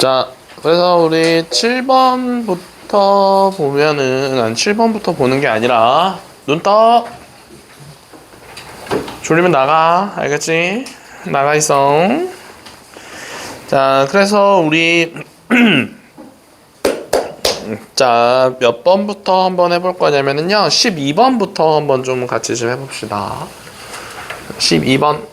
자, 그래서 우리 7번부터 보면은, 7번부터 보는 게 아니라, 눈 떠! 졸리면 나가. 알겠지? 나가 있어. 자, 그래서 우리, 자, 몇 번부터 한번 해볼 거냐면은요, 12번부터 한번 좀 같이 좀 해봅시다. 12번.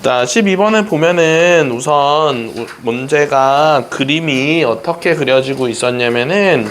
자, 12번에 보면은 우선 문제가 그림이 어떻게 그려지고 있었냐면은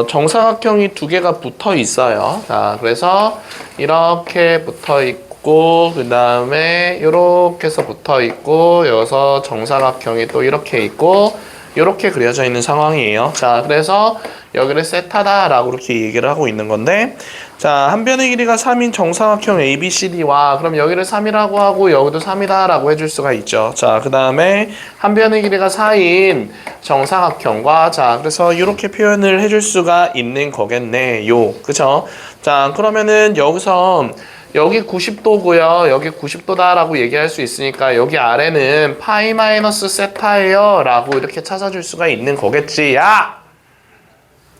정사각형이 두 개가 붙어 있어요. 자, 그래서 이렇게 붙어 있고 그 다음에 이렇게 해서 붙어 있고 여기서 정사각형이 또 이렇게 있고 이렇게 그려져 있는 상황이에요. 자, 그래서 여기를 세타다라고 이렇게 얘기를 하고 있는 건데, 자, 한 변의 길이가 3인 정사각형 ABCD와 그럼 여기를 3이라고 하고 여기도 3이다라고 해줄 수가 있죠. 자, 그 다음에 한 변의 길이가 4인 정사각형과 자, 그래서 이렇게 표현을 해줄 수가 있는 거겠네요. 그쵸? 자, 그러면은 여기서 여기 90도고요. 여기 90도다라고 얘기할 수 있으니까 여기 아래는 파이 마이너스 세타예요 라고 이렇게 찾아줄 수가 있는 거겠지. 야!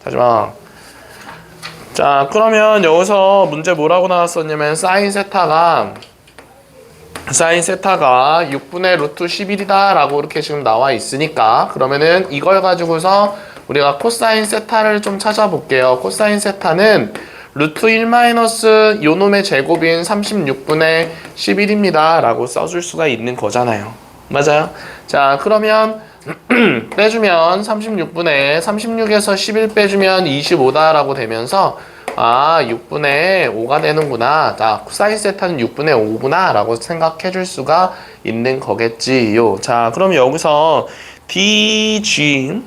하지마. 자, 그러면 여기서 문제 뭐라고 나왔었냐면 사인 세타가 6분의 루트 11이다 라고 이렇게 지금 나와 있으니까 그러면은 이걸 가지고서 우리가 코사인 세타를 좀 찾아볼게요. 코사인 세타는 루트 1 마이너스 요놈의 제곱인 36분의 11입니다 라고 써줄 수가 있는 거잖아요. 맞아요? 자, 그러면 빼주면 36분의 36에서 11 빼주면 25다라고 되면서 6분의 5가 되는구나. 자, 코사인 세타는 6분의 5구나 라고 생각해 줄 수가 있는 거겠지요. 자, 그럼 여기서 DG가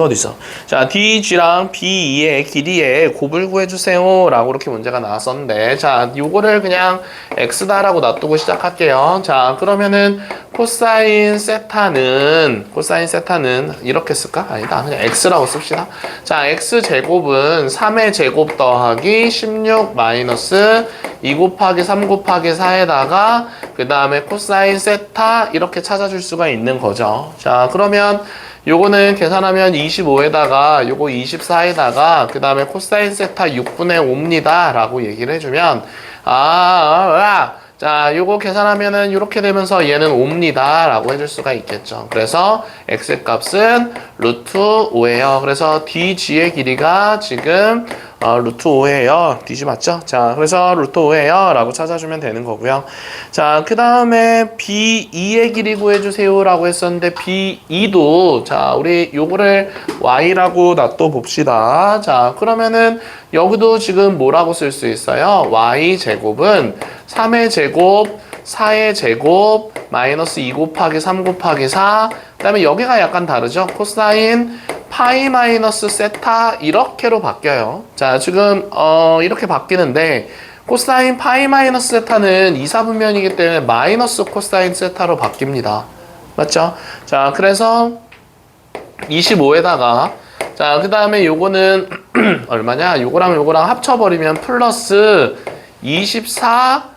어디 있어? 자, DG랑 B2의 길이의 곱을 구해주세요 라고 이렇게 문제가 나왔었는데, 자, 요거를 그냥 X다라고 놔두고 시작할게요. 자, 그러면은 코사인 세타는 이렇게 쓸까? 아니다. 그냥 X라고 씁시다. 자, X제곱은 3의 제곱 더하기 16 마이너스 2 곱하기 3 곱하기 4에다가 그 다음에 코사인 세타 이렇게 찾아줄 수가 있는 거죠. 자, 그러면 요거는 계산하면 25에다가 요거 24에다가 그 다음에 코사인 세타 6분의 5입니다 라고 얘기를 해주면 자, 요거 계산하면은 이렇게 되면서 얘는 5입니다 라고 해줄 수가 있겠죠. 그래서 x 값은 루트 5예요. 그래서 DG의 길이가 지금 루트 5예요. DG 맞죠? 자, 그래서 루트 5예요 라고 찾아주면 되는 거고요. 자, 그 다음에 B2의 길이 구해주세요 라고 했었는데 B2도 자, 우리 요거를 Y라고 놔둬 봅시다. 자, 그러면은 여기도 지금 뭐라고 쓸 수 있어요? Y제곱은 3의 제곱 4의 제곱 마이너스 2 곱하기 3 곱하기 4 그 다음에 여기가 약간 다르죠? 코사인 파이 마이너스 세타 이렇게로 바뀌어요. 자, 지금 이렇게 바뀌는데 코사인 파이 마이너스 세타는 이사분면이기 때문에 마이너스 코사인 세타로 바뀝니다. 맞죠? 자, 그래서 25에다가 자, 그 다음에 요거는 얼마냐? 요거랑 합쳐버리면 플러스 24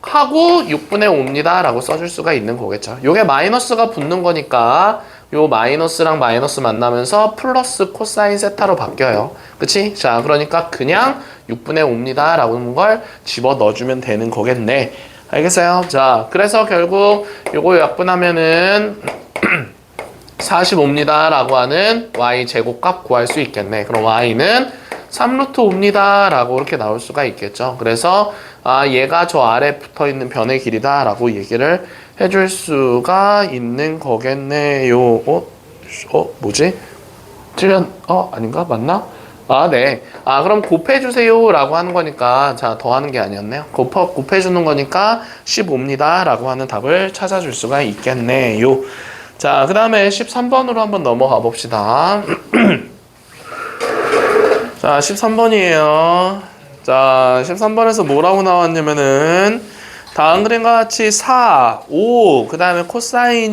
하고 6분의 5입니다 라고 써줄 수가 있는 거겠죠. 요게 마이너스가 붙는 거니까 요 마이너스랑 마이너스 만나면서 플러스 코사인 세타로 바뀌어요. 그치? 자, 그러니까 그냥 6분의 5입니다 라고 하는 걸 집어 넣어주면 되는 거겠네. 알겠어요? 자, 그래서 결국 요거 약분하면은 45입니다 라고 하는 y 제곱값 구할 수 있겠네. 그럼 y는 3루트 5입니다 라고 이렇게 나올 수가 있겠죠. 그래서 얘가 저 아래 붙어있는 변의 길이다 라고 얘기를 해줄 수가 있는 거겠네요. 뭐지? 아닌가? 맞나? 네. 그럼 곱해주세요 라고 하는 거니까 자, 더하는 게 아니었네요. 곱해주는 거니까 15입니다 라고 하는 답을 찾아줄 수가 있겠네요. 자, 그 다음에 13번으로 한번 넘어가 봅시다. 자, 13번이에요. 자, 13번에서 뭐라고 나왔냐면은 다음 그림과 같이 4, 5, 그 다음에 코사인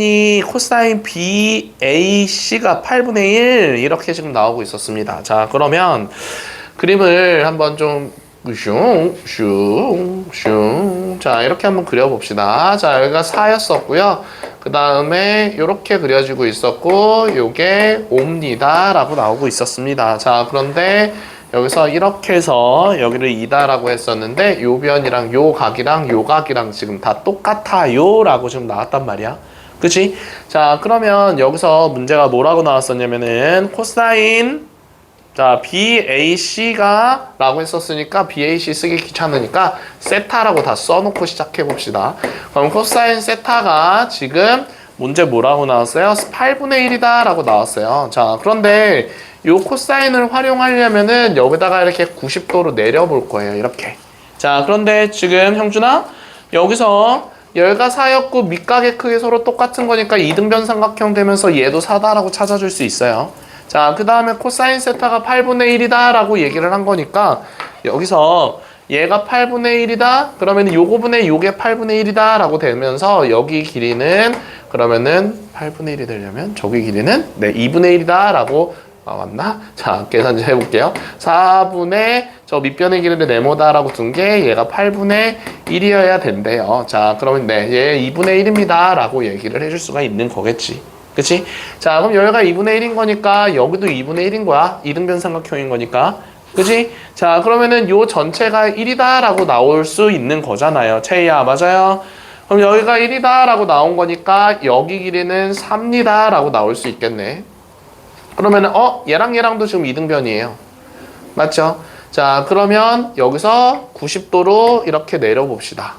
BAC가 8분의 1 이렇게 지금 나오고 있었습니다. 자, 그러면 그림을 한번 좀 슝 자, 이렇게 한번 그려봅시다. 자, 여기가 4였었고요. 그 다음에 이렇게 그려지고 있었고, 요게 5입니다. 라고 나오고 있었습니다. 자, 그런데 여기서 이렇게 해서 여기를 2다라고 했었는데, 요 변이랑 요 각이랑 요 각이랑 지금 다 똑같아요. 라고 지금 나왔단 말이야. 그치? 자, 그러면 여기서 문제가 뭐라고 나왔었냐면은, 코사인, 자, BAC가 라고 했었으니까 BAC 쓰기 귀찮으니까 세타라고 다 써놓고 시작해봅시다. 그럼 코사인 세타가 지금 문제 뭐라고 나왔어요? 8분의 1이다 라고 나왔어요. 자, 그런데 요 코사인을 활용하려면은 여기다가 이렇게 90도로 내려볼 거예요. 이렇게. 자, 그런데 지금 형준아, 여기서 열과 4였고 밑각의 크기 서로 똑같은 거니까 이등변 삼각형 되면서 얘도 4다라고 찾아줄 수 있어요. 자, 그 다음에 코사인 세타가 8분의 1이다 라고 얘기를 한 거니까 여기서 얘가 8분의 1이다 그러면 요거분의 요게 8분의 1이다 라고 되면서 여기 길이는 그러면은 8분의 1이 되려면 저기 길이는 네 2분의 1이다 라고 맞나? 자, 계산 좀 해볼게요. 4분의 저 밑변의 길이를 네모다라고 둔 게 얘가 8분의 1이어야 된대요. 자, 그러면 네, 얘 2분의 1입니다 라고 얘기를 해줄 수가 있는 거겠지. 그치? 자, 그럼 여기가 2분의 1인 거니까 여기도 2분의 1인 거야. 이등변 삼각형인 거니까. 그치? 자, 그러면은 요 전체가 1이다 라고 나올 수 있는 거잖아요. 채희야, 맞아요? 그럼 여기가 1이다 라고 나온 거니까 여기 길이는 3이다 라고 나올 수 있겠네. 그러면은 얘랑 얘랑도 지금 이등변이에요. 맞죠? 자, 그러면 여기서 90도로 이렇게 내려봅시다.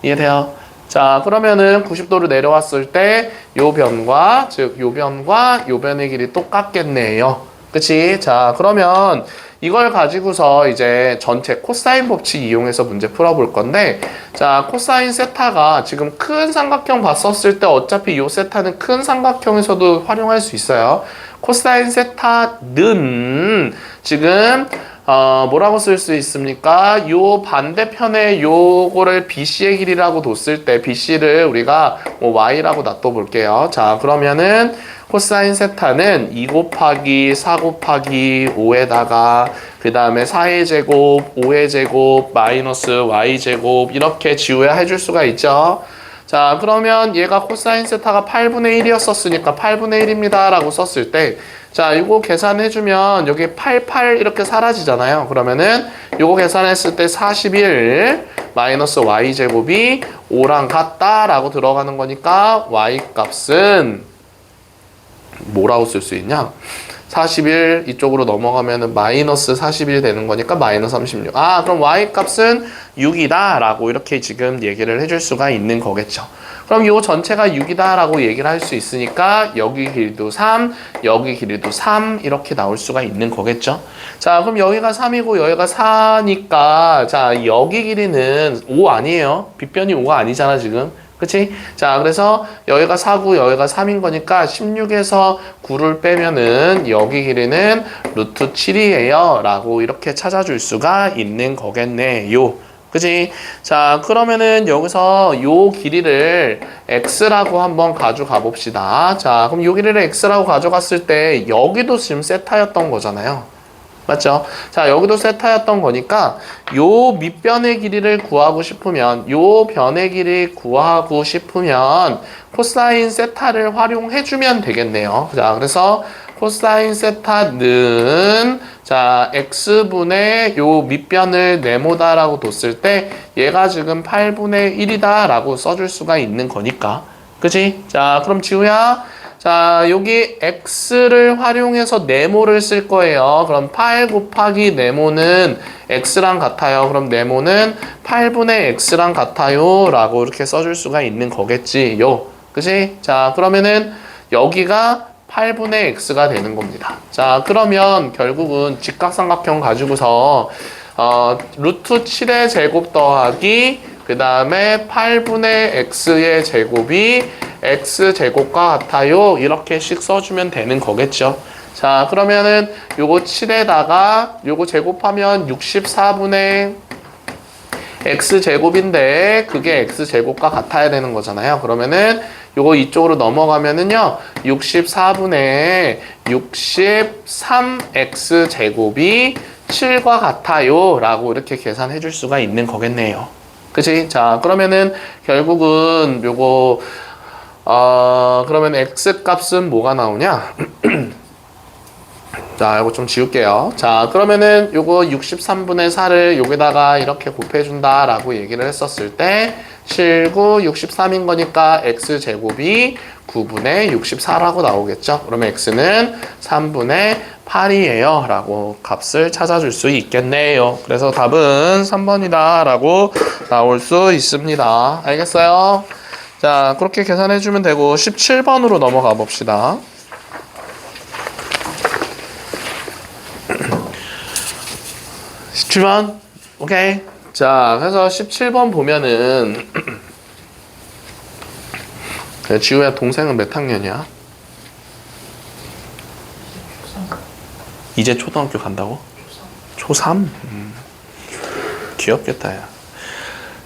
이해돼요? 자, 그러면은 90도로 내려왔을 때 요 변과 즉 요 변과 요 변의 길이 똑같겠네요. 그치? 자, 그러면 이걸 가지고서 이제 전체 코사인 법칙 이용해서 문제 풀어볼 건데, 자, 코사인 세타가 지금 큰 삼각형 봤었을 때 어차피 요 세타는 큰 삼각형에서도 활용할 수 있어요. 코사인 세타는 지금 뭐라고 쓸 수 있습니까? 요 반대편에 요거를 BC의 길이라고 뒀을 때 BC를 우리가 뭐 Y라고 놔둬볼게요. 자, 그러면은 코사인 세타는 2 곱하기 4 곱하기 5에다가 그 다음에 4의 제곱, 5의 제곱, 마이너스 Y제곱 이렇게 지우야 해줄 수가 있죠. 자, 그러면 얘가 코사인 세타가 8분의 1이었었으니까 8분의 1입니다 라고 썼을 때, 자, 이거 계산해주면 여기 88 이렇게 사라지잖아요. 그러면은 이거 계산했을 때 41 마이너스 Y제곱이 5랑 같다 라고 들어가는 거니까 Y 값은 뭐라고 쓸 수 있냐? 41 이쪽으로 넘어가면은 마이너스 41 되는 거니까 마이너스 36. 아, 그럼 Y 값은 6이다 라고 이렇게 지금 얘기를 해줄 수가 있는 거겠죠. 그럼 이 전체가 6이다 라고 얘기를 할 수 있으니까 여기 길이도 3, 여기 길이도 3 이렇게 나올 수가 있는 거겠죠. 자, 그럼 여기가 3이고 여기가 4니까 자, 여기 길이는 5 아니에요. 빗변이 5가 아니잖아 지금. 그치? 자, 그래서 여기가 4고 여기가 3인 거니까 16에서 9를 빼면은 여기 길이는 루트 7이에요 라고 이렇게 찾아줄 수가 있는 거겠네요. 그치? 자, 그러면은 여기서 요 길이를 x라고 한번 가져가 봅시다. 자, 그럼 요 길이를 x라고 가져갔을 때 여기도 지금 세타였던 거잖아요. 맞죠? 자, 여기도 세타였던 거니까 요 밑변의 길이를 구하고 싶으면 요 변의 길이 구하고 싶으면 코사인 세타를 활용해주면 되겠네요. 자, 그래서 코사인 세타는 자, x분의 요 밑변을 네모다라고 뒀을 때 얘가 지금 8분의 1이다 라고 써줄 수가 있는 거니까. 그치? 자, 그럼 지우야, 자, 여기 x를 활용해서 네모를 쓸 거예요. 그럼 8 곱하기 네모는 x랑 같아요. 그럼 네모는 8분의 x랑 같아요 라고 이렇게 써줄 수가 있는 거겠지요. 그치? 자, 그러면은 여기가 8분의 x가 되는 겁니다. 자, 그러면 결국은 직각삼각형 가지고서 루트 7의 제곱 더하기 그 다음에 8분의 x의 제곱이 x제곱과 같아요. 이렇게씩 써주면 되는 거겠죠. 자, 그러면은 요거 7에다가 요거 제곱하면 64분의 x제곱인데 그게 x제곱과 같아야 되는 거잖아요. 그러면은 요거 이쪽으로 넘어가면은요 64분의 63x제곱이 7과 같아요 라고 이렇게 계산해 줄 수가 있는 거겠네요. 그치? 자, 그러면은 결국은 요거 그러면 x 값은 뭐가 나오냐? 자, 이거 좀 지울게요. 자, 그러면은 요거 63분의 4를 여기다가 이렇게 곱해준다 라고 얘기를 했었을 때 7, 9, 63인 거니까 x제곱이 9분의 64라고 나오겠죠. 그러면 x는 3분의 8이에요 라고 값을 찾아줄 수 있겠네요. 그래서 답은 3번이다 라고 나올 수 있습니다. 알겠어요? 자, 그렇게 계산해주면 되고 17번으로 넘어가 봅시다. 17번? 오케이. 자, 그래서 17번 보면은 지우야 동생은 몇 학년이야? 이제 초등학교 간다고? 초3? 귀엽겠다 야.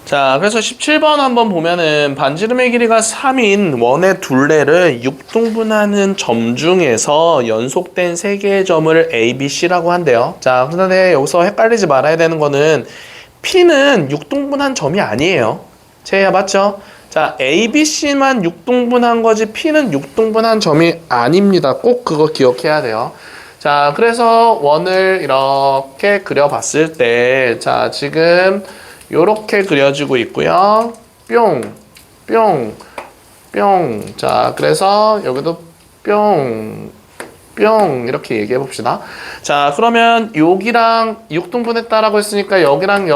자, 그래서 17번 한번 보면은 반지름의 길이가 3인 원의 둘레를 6등분하는 점 중에서 연속된 3개의 점을 A, B, C라고 한대요. 자, 그런데 여기서 헷갈리지 말아야 되는 거는 P는 6등분한 점이 아니에요. 제야 맞죠? 자, A, B, C만 6등분한 거지 P는 6등분한 점이 아닙니다. 꼭 그거 기억해야 돼요. 자, 그래서 원을 이렇게 그려봤을 때, 자, 지금 요렇게 그려지고 있고요. 뿅, 뿅, 뿅. 자, 그래서 여기도 뿅, 뿅 이렇게 얘기해 봅시다. 자, 그러면 여기랑 6등분했다라고 했으니까 여기랑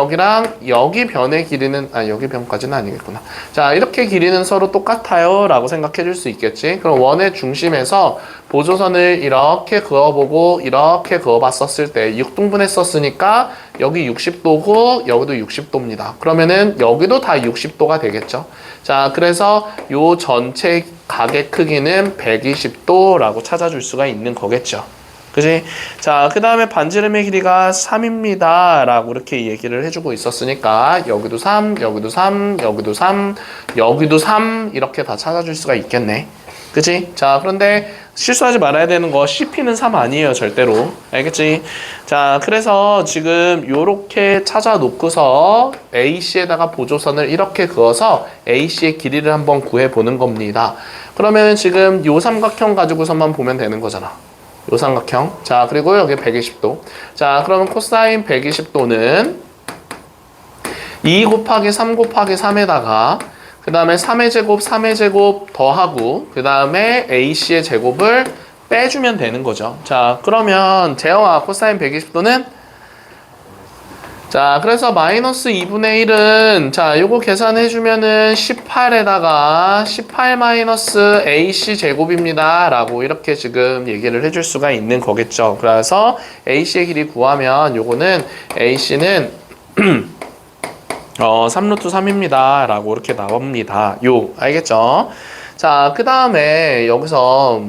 여기 변의 길이는 여기 변까지는 아니겠구나. 자, 이렇게 길이는 서로 똑같아요 라고 생각해 줄 수 있겠지. 그럼 원의 중심에서 보조선을 이렇게 그어보고 이렇게 그어봤었을 때 6등분했었으니까 여기 60도고 여기도 60도입니다. 그러면은 여기도 다 60도가 되겠죠. 자, 그래서 요 전체 각의 크기는 120도라고 찾아줄 수가 있는 거겠죠. 그지? 자, 그 다음에 반지름의 길이가 3입니다. 라고 이렇게 얘기를 해주고 있었으니까 여기도 3, 여기도 3, 여기도 3, 여기도 3 이렇게 다 찾아줄 수가 있겠네. 그치? 자, 그런데 실수하지 말아야 되는 거 CP는 3 아니에요. 절대로. 알겠지? 자, 그래서 지금 요렇게 찾아 놓고서 AC에다가 보조선을 이렇게 그어서 AC의 길이를 한번 구해 보는 겁니다. 그러면 지금 요 삼각형 가지고서만 보면 되는 거잖아. 요 삼각형. 자, 그리고 여기 120도. 자, 그러면 코사인 120도는 2 곱하기 3 곱하기 3에다가 그 다음에 3의 제곱, 3의 제곱 더하고 그 다음에 AC의 제곱을 빼주면 되는 거죠. 자, 그러면 제어와 코사인 120도는 자, 그래서 마이너스 2분의 1은 자, 요거 계산해주면은 18에다가 18 마이너스 AC 제곱입니다. 라고 이렇게 지금 얘기를 해줄 수가 있는 거겠죠. 그래서 AC의 길이 구하면 요거는 AC는 3루트 3입니다. 라고 이렇게 나옵니다. 알겠죠? 자, 그 다음에 여기서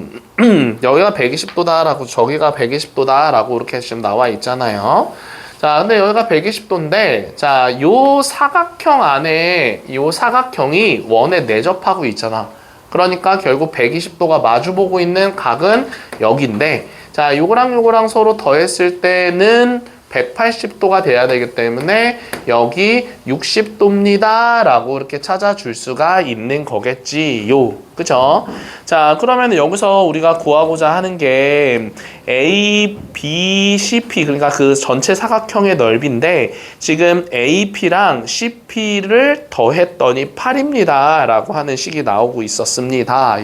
여기가 120도다 라고 저기가 120도다 라고 이렇게 지금 나와 있잖아요. 자, 근데 여기가 120도인데, 자, 요 사각형 안에, 요 사각형이 원에 내접하고 있잖아. 그러니까 결국 120도가 마주보고 있는 각은 여기인데, 자, 요거랑 서로 더했을 때는 180도가 돼야 되기 때문에 여기 60도입니다 라고 이렇게 찾아줄 수가 있는 거겠지요. 그쵸? 자, 그러면 여기서 우리가 구하고자 하는 게 A, B, CP 그러니까 그 전체 사각형의 넓이인데 지금 AP랑 CP를 더했더니 8입니다 라고 하는 식이 나오고 있었습니다.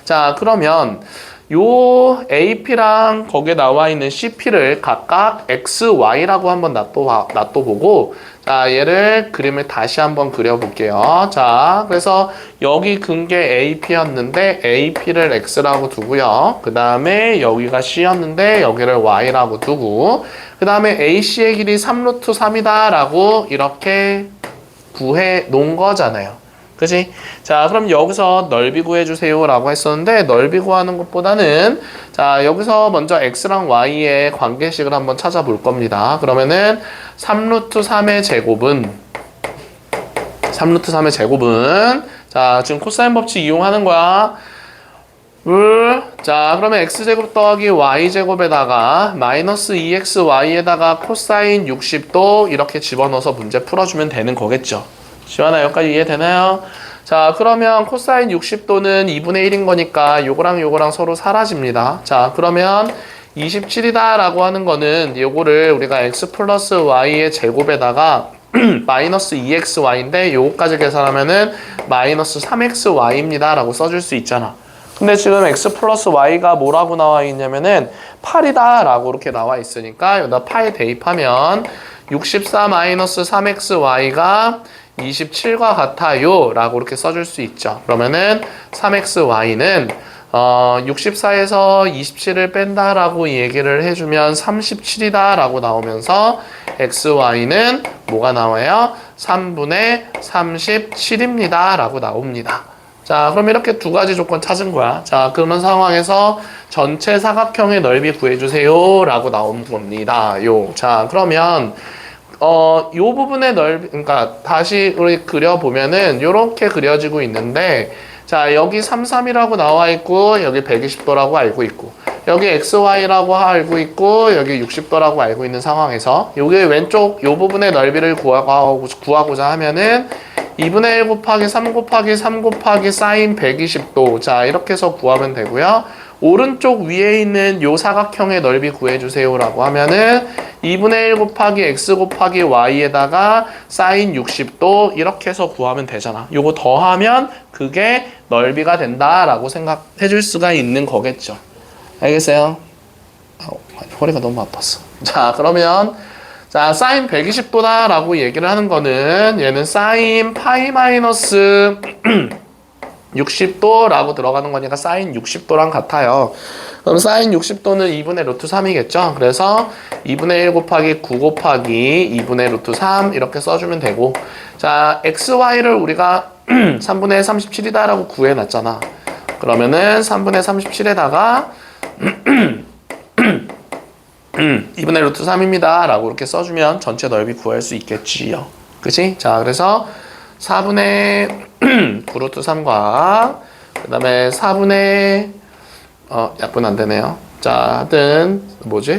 자, 그러면 요 AP랑 거기에 나와 있는 CP를 각각 X, Y라고 한번 놔둬보고 자, 얘를 그림을 다시 한번 그려볼게요. 자, 그래서 여기 근게 AP였는데 AP를 X라고 두고요. 그 다음에 여기가 C였는데 여기를 Y라고 두고 그 다음에 AC의 길이 3루트 3이다 라고 이렇게 구해 놓은 거잖아요. 그치? 자, 그럼 여기서 넓이 구해주세요 라고 했었는데 넓이 구하는 것보다는 자, 여기서 먼저 x랑 y의 관계식을 한번 찾아볼 겁니다. 그러면은 3루트 3의 제곱은 자, 지금 코사인 법칙 이용하는 거야. 자, 그러면 x제곱 더하기 y제곱에다가 마이너스 2xy에다가 코사인 60도 이렇게 집어넣어서 문제 풀어주면 되는 거겠죠. 시원아 여기까지 이해되나요? 자, 그러면 코사인 60도는 2분의 1인 거니까 요거랑 요거랑 서로 사라집니다. 자, 그러면 27이다 라고 하는 거는 요거를 우리가 x 플러스 y의 제곱에다가 마이너스 2xy인데 요거까지 계산하면은 마이너스 3xy입니다 라고 써줄 수 있잖아. 근데 지금 x 플러스 y가 뭐라고 나와 있냐면은 8이다 라고 이렇게 나와 있으니까 여기다 8 대입하면 64 마이너스 3xy가 27과 같아요 라고 이렇게 써줄 수 있죠. 그러면은 3xy는 64에서 27을 뺀다 라고 얘기를 해주면 37이다 라고 나오면서 xy는 뭐가 나와요? 3분의 37입니다 라고 나옵니다. 자, 그럼 이렇게 두 가지 조건 찾은 거야. 자, 그런 상황에서 전체 사각형의 넓이 구해주세요 라고 나온 겁니다. 자, 그러면 요 부분의 넓이, 그러니까 다시 우리 그려보면은 요렇게 그려지고 있는데, 자, 여기 33이라고 나와 있고, 여기 120도라고 알고 있고, 여기 XY라고 알고 있고, 여기 60도라고 알고 있는 상황에서, 여기 왼쪽 요 부분의 넓이를 구하고자 하면은, 2분의 1 곱하기 3 곱하기 3 곱하기 사인 120도. 자, 이렇게 해서 구하면 되고요. 오른쪽 위에 있는 요 사각형의 넓이 구해주세요 라고 하면은 2분의 1 곱하기 x 곱하기 y에다가 사인 60도 이렇게 해서 구하면 되잖아. 요거 더하면 그게 넓이가 된다 라고 생각해 줄 수가 있는 거겠죠. 알겠어요? 허리가 너무 아팠어. 자, 그러면 자, 사인 120도다 라고 얘기를 하는 거는 얘는 사인 파이 마이너스 60도라고 들어가는 거니까 사인 60도랑 같아요. 그럼 사인 60도는 2분의 루트 3이겠죠? 그래서 2분의 1 곱하기 9 곱하기 2분의 루트 3 이렇게 써주면 되고, 자, xy를 우리가 3분의 37이다 라고 구해놨잖아. 그러면은 3분의 37에다가 2분의 루트 3입니다 라고 이렇게 써주면 전체 넓이 구할 수 있겠지요. 그치? 자, 그래서 4분의 9루트 3과 그 다음에 4분의 약분 안 되네요. 자, 하여튼 뭐 4,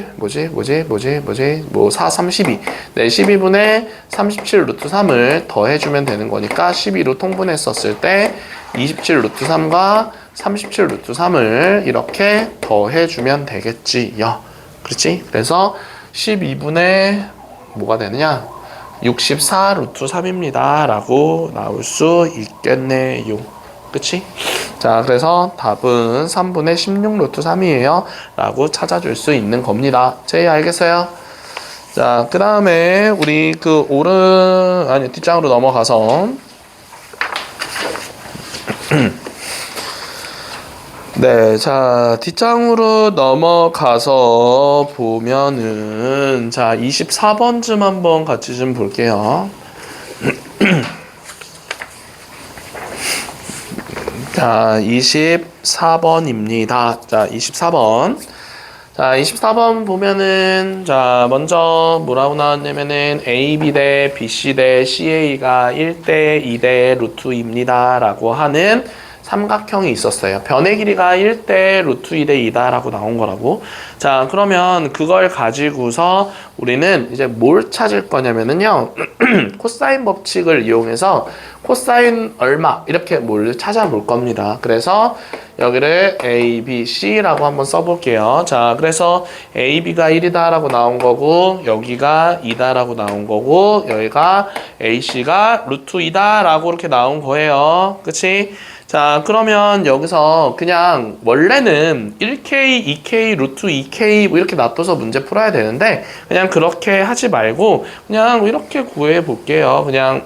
32. 네, 12분의 37 루트 3을 더해주면 되는 거니까 12로 통분했었을 때 27 루트 3과 37 루트 3을 이렇게 더해주면 되겠지요. 그렇지? 그래서 12분의 뭐가 되느냐? 64 루트 3입니다 라고 나올 수 있겠네요. 그치? 자, 그래서 답은 3분의 16 루트 3이에요 라고 찾아줄 수 있는 겁니다. 제이 알겠어요? 자, 그 다음에 우리 그 뒷장으로 넘어가서 네, 자, 뒷장으로 넘어가서 보면은, 자, 24번쯤 한번 같이 좀 볼게요. 자, 24번입니다. 자, 24번. 자, 24번 보면은, 자, 먼저 뭐라고 나왔냐면은, AB 대 BC 대 CA가 1대 2대 루트입니다. 라고 하는 삼각형이 있었어요. 변의 길이가 1대 루트 2대 2다 라고 나온 거라고. 자, 그러면 그걸 가지고서 우리는 이제 뭘 찾을 거냐면은요. 코사인 법칙을 이용해서 코사인 얼마 이렇게 뭘 찾아볼 겁니다. 그래서 여기를 A, B, C라고 한번 써볼게요. 자, 그래서 A, B가 1이다 라고 나온 거고, 여기가 2다 라고 나온 거고, 여기가 A, C가 루트 2다 라고 이렇게 나온 거예요. 그치? 자, 그러면 여기서 그냥 원래는 1K, 2K, 루트 2K 뭐 이렇게 놔둬서 문제 풀어야 되는데, 그냥 그렇게 하지 말고 그냥 이렇게 구해 볼게요. 그냥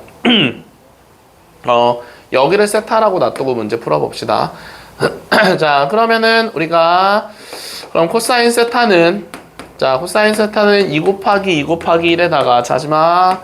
여기를 세타라고 놔두고 문제 풀어봅시다. 자, 그러면은 우리가 그럼 코사인 세타는, 자, 코사인 세타는 2 곱하기 2 곱하기 1에다가 자지마.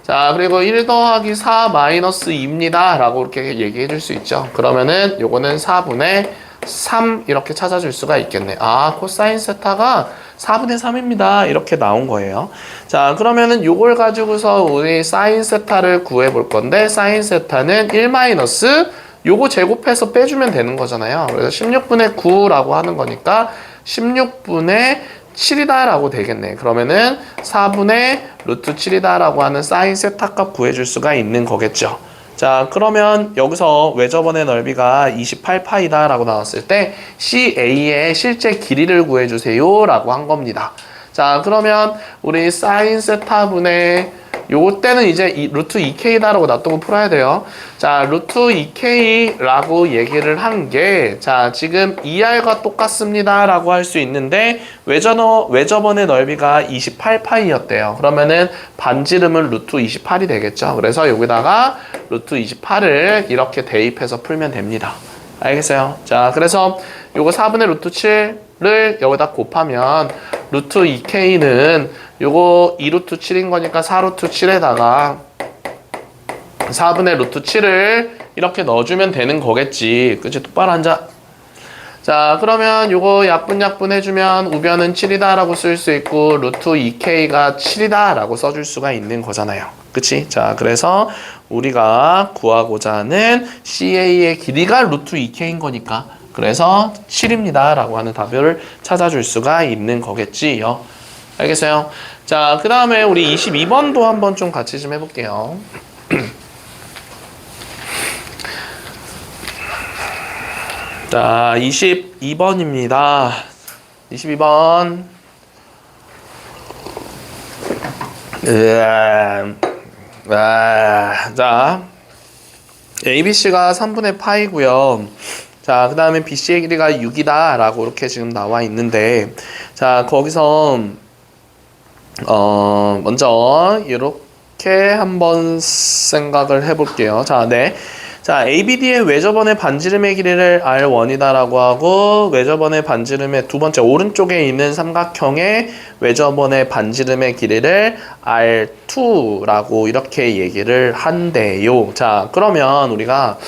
자, 그리고 1 더하기 4 마이너스 2입니다 라고 이렇게 얘기해 줄 수 있죠. 그러면은 요거는 4분의 3 이렇게 찾아줄 수가 있겠네. 아, 코사인 세타가 4분의 3입니다 이렇게 나온 거예요. 자, 그러면은 요걸 가지고서 우리 사인 세타를 구해 볼 건데, 사인 세타는 1 마이너스 요거 제곱해서 빼주면 되는 거잖아요. 그래서 16분의 9라고 하는 거니까 16분의 7이다 라고 되겠네. 그러면은 4분의 루트 7이다 라고 하는 사인 세타 값 구해줄 수가 있는 거겠죠. 자, 그러면 여기서 외접원의 넓이가 28파이다 라고 나왔을 때 CA의 실제 길이를 구해주세요 라고 한 겁니다. 자, 그러면 우리 사인 세타 분의 요때는 이제 루트 2K다라고 놔두고 풀어야 돼요. 자, 루트 2K라고 얘기를 한 게, 자, 지금 2R과 똑같습니다 라고 할 수 있는데, 외접원의 넓이가 28파이였대요. 그러면은 반지름은 루트 28이 되겠죠. 그래서 여기다가 루트 28을 이렇게 대입해서 풀면 됩니다. 알겠어요? 자, 그래서 요거 4분의 루트 7을 여기다 곱하면 루트 2K는 요거 2루트 7인 거니까 4루트 7에다가 4분의 루트 7을 이렇게 넣어주면 되는 거겠지. 그치? 똑바로 앉아. 자, 그러면 요거 약분 해주면 우변은 7이다 라고 쓸 수 있고 루트 2K가 7이다 라고 써줄 수가 있는 거잖아요. 그치? 자, 그래서 우리가 구하고자 하는 CA의 길이가 루트 2K인 거니까 그래서 7입니다 라고 하는 답을 찾아줄 수가 있는 거겠지요. 알겠어요? 자, 그 다음에 우리 22번도 한번 좀 같이 좀 해볼게요. 자, 22번입니다. 22번. 자, ABC가 3분의 파이고요. 자, 그 다음에 BC의 길이가 6이다 라고 이렇게 지금 나와 있는데, 자, 거기서 먼저 이렇게 한번 생각을 해볼게요. 자, 네. 자, ABD의 외접원의 반지름의 길이를 R1이다 라고 하고 외접원의 반지름의 두 번째 오른쪽에 있는 삼각형의 외접원의 반지름의 길이를 R2 라고 이렇게 얘기를 한대요. 자, 그러면 우리가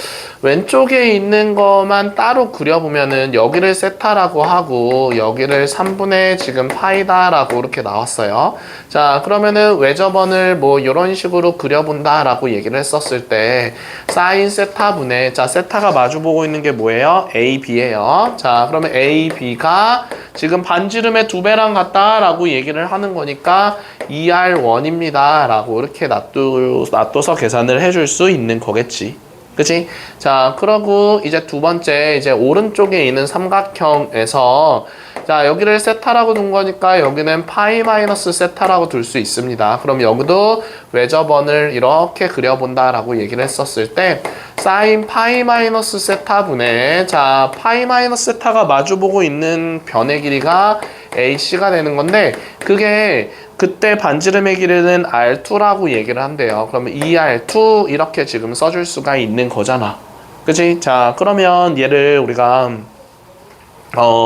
왼쪽에 있는 것만 따로 그려보면은 여기를 세타라고 하고 여기를 3분의 지금 파이다 라고 이렇게 나왔어요. 자, 그러면은 외접원을 뭐 이런 식으로 그려본다 라고 얘기를 했었을 때 사인 세타분의, 자, 세타가 마주보고 있는 게 뭐예요? AB예요. 자, 그러면 AB가 지금 반지름의 2배랑 같다 라고 얘기를 하는 거니까 2R1입니다 라고 이렇게 놔둬서 계산을 해줄 수 있는 거겠지. 그치? 자, 그러고 이제 두 번째, 이제 오른쪽에 있는 삼각형에서 자, 여기를 세타라고 둔 거니까 여기는 파이 마이너스 세타라고 둘 수 있습니다. 그럼 여기도 외접원을 이렇게 그려본다라고 얘기를 했었을 때 사인 파이 마이너스 세타분의, 자, 파이 마이너스 세타가 마주보고 있는 변의 길이가 AC가 되는 건데 그게 그때 반지름의 길이는 R2라고 얘기를 한대요. 그러면 2R2 이렇게 지금 써줄 수가 있는 거잖아. 그치? 자, 그러면 얘를 우리가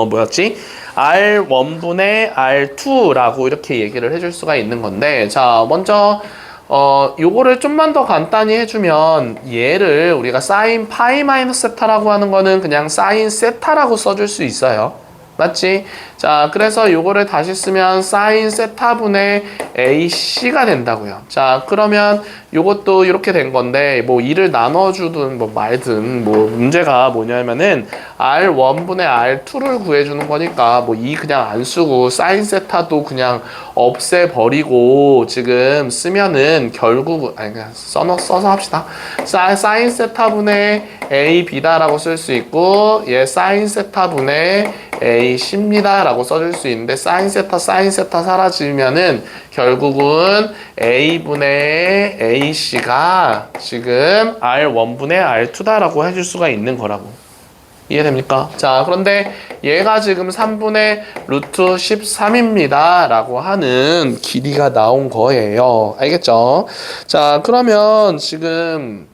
뭐였지? R1분의 R2라고 이렇게 얘기를 해줄 수가 있는 건데, 자, 먼저 요거를 좀만 더 간단히 해주면 얘를 우리가 사인 파이 마이너스 세타라고 하는 거는 그냥 사인 세타라고 써줄 수 있어요. 맞지? 자, 그래서 요거를 다시 쓰면 사인 세타분의 AC가 된다고요. 자, 그러면 요것도 이렇게 된 건데 뭐 2를 나눠주든 뭐 말든 뭐 문제가 뭐냐면은 R1분의 R2를 구해주는 거니까 뭐 2 그냥 안 쓰고 사인 세타도 그냥 없애버리고 지금 쓰면은 결국 아니 그냥 써서 합시다. 사인 세타분의 AB다라고 쓸 수 있고 얘 사인 세타분의 AC입니다 라고 써줄 수 있는데 사인 세타 사라지면은 결국은 A분의 AC가 지금 R1분의 R2다 라고 해줄 수가 있는 거라고. 이해됩니까? 자, 그런데 얘가 지금 3분의 루트 13입니다 라고 하는 길이가 나온 거예요. 알겠죠? 자, 그러면 지금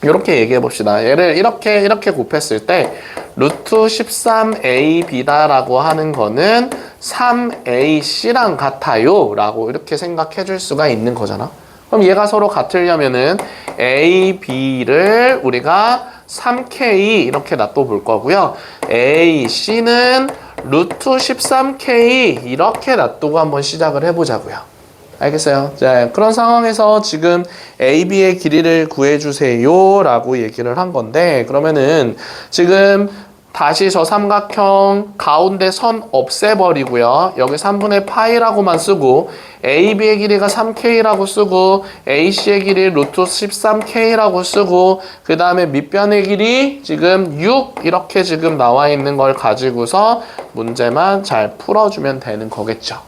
이렇게 얘기해 봅시다. 얘를 이렇게 곱했을 때 루트 13AB다 라고 하는 거는 3AC랑 같아요 라고 이렇게 생각해 줄 수가 있는 거잖아. 그럼 얘가 서로 같으려면은 AB를 우리가 3K 이렇게 놔둬 볼 거고요. AC는 루트 13K 이렇게 놔두고 한번 시작을 해보자고요. 알겠어요? 자, 그런 상황에서 지금 AB의 길이를 구해주세요 라고 얘기를 한 건데 그러면은 지금 다시 저 삼각형 가운데 선 없애버리고요. 여기 3분의 파이라고만 쓰고 AB의 길이가 3K라고 쓰고 AC의 길이 루트 13K라고 쓰고 그 다음에 밑변의 길이 지금 6 이렇게 지금 나와 있는 걸 가지고서 문제만 잘 풀어주면 되는 거겠죠.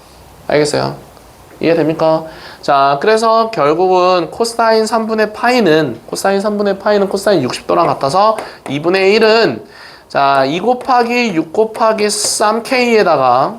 알겠어요? 이해됩니까? 자, 그래서 결국은 코사인 3분의 파이는 코사인 60도랑 같아서 2분의 1은 자, 2 곱하기 6 곱하기 3K에다가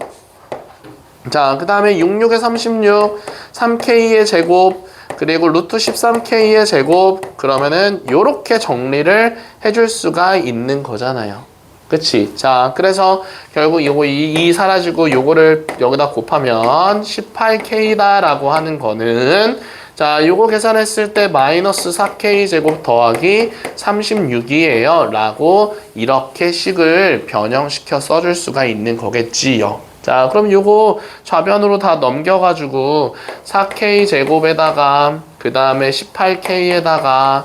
자, 그 다음에 66에 36, 3K의 제곱 그리고 루트 13K의 제곱 그러면은 요렇게 정리를 해줄 수가 있는 거잖아요. 그치? 자, 그래서 결국 요거 2 사라지고 요거를 여기다 곱하면 18K다 라고 하는 거는 자, 요거 계산했을 때 마이너스 4K 제곱 더하기 36이에요 라고 이렇게 식을 변형시켜 써줄 수가 있는 거겠지요. 자, 그럼 요거 좌변으로 다 넘겨가지고 4K 제곱에다가 그 다음에 18K에다가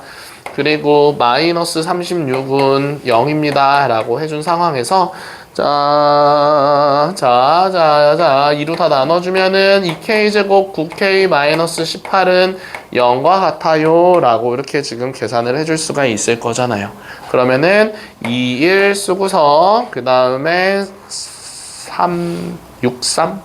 그리고 마이너스 36은 0입니다 라고 해준 상황에서 자, 2로 다 나눠주면은 2K제곱 9K 마이너스 18은 0과 같아요 라고 이렇게 지금 계산을 해줄 수가 있을 거잖아요. 그러면은 2, 1 쓰고서 그 다음에 63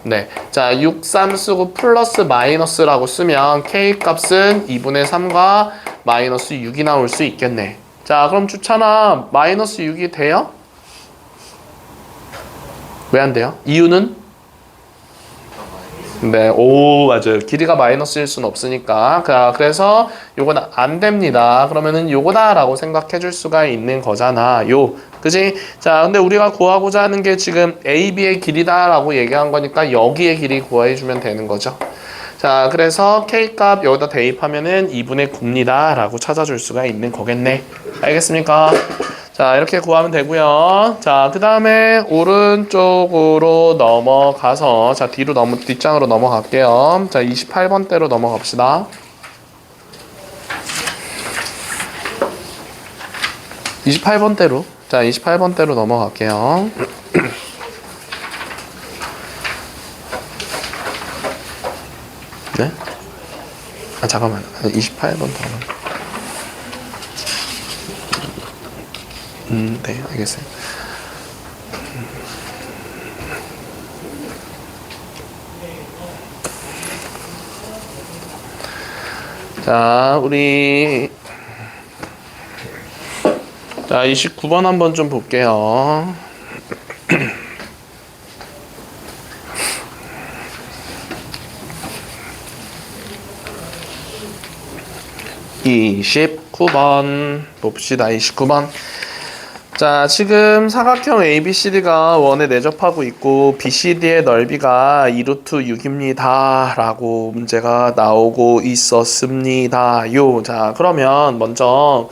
네, 자 63 쓰고 플러스 마이너스라고 쓰면 K 값은 2분의 3과 마이너스 6이 나올 수 있겠네. 자, 그럼 주차나 마이너스 6이 돼요? 왜 안 돼요? 이유는? 네, 오, 맞아요. 길이가 마이너스일 수는 없으니까. 그래서 요건 안 됩니다. 그러면은 요거다 라고 생각해 줄 수가 있는 거잖아요. 그지? 자, 근데 우리가 구하고자 하는 게 지금 AB의 길이다 라고 얘기한 거니까 여기의 길이 구해 주면 되는 거죠. 자, 그래서 K값 여기다 대입하면은 2분의 9입니다 라고 찾아줄 수가 있는 거겠네. 알겠습니까? 자, 이렇게 구하면 되고요. 자, 그 다음에 오른쪽으로 넘어가서 자, 뒷장으로 넘어갈게요. 자, 28번대로 넘어갑시다. 28번대로. 자, 28번대로 넘어갈게요. 네? 아, 잠깐만. 28번 더. 네, 알겠어요. 자, 우리 자, 29번 한번 좀 볼게요. 29번 봅시다. 29번. 자, 지금 사각형 ABCD가 원에 내접하고 있고 BCD의 넓이가 2루트 6입니다 라고 문제가 나오고 있었습니다. 자, 그러면 먼저